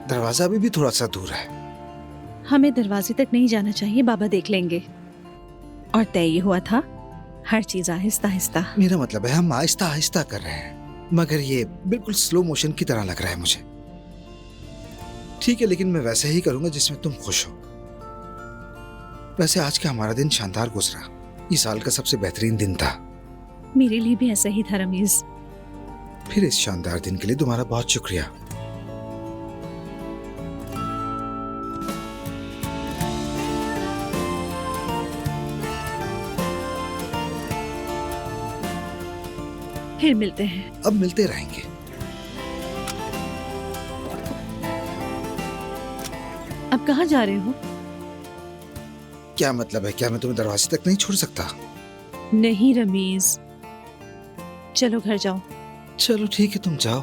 दरवाजा अभी भी थोड़ा सा दूर है। हमें दरवाजे तक नहीं जाना चाहिए, बाबा देख लेंगे। और तय ये हुआ था, हर चीज आहिस्ता आहिस्ता। मेरा मतलब है हम आहिस्ता आहिस्ता कर रहे हैं, मगर ये बिल्कुल स्लो मोशन की तरह लग रहा है मुझे। ठीक है, लेकिन मैं वैसे ही करूंगा जिसमें तुम खुश हो। वैसे आज का हमारा दिन शानदार गुजरा। ये साल का सबसे बेहतरीन दिन था। मेरे लिए भी ऐसा ही था रमीज। फिर इस शानदार दिन के लिए तुम्हारा बहुत शुक्रिया। फिर मिलते हैं। अब मिलते रहेंगे। अब कहाँ जा रहे हो? क्या मतलब है? क्या मैं तुम्हें दरवाजे तक नहीं छोड़ सकता? नहीं रमीज, चलो घर जाओ। चलो ठीक है, तुम जाओ।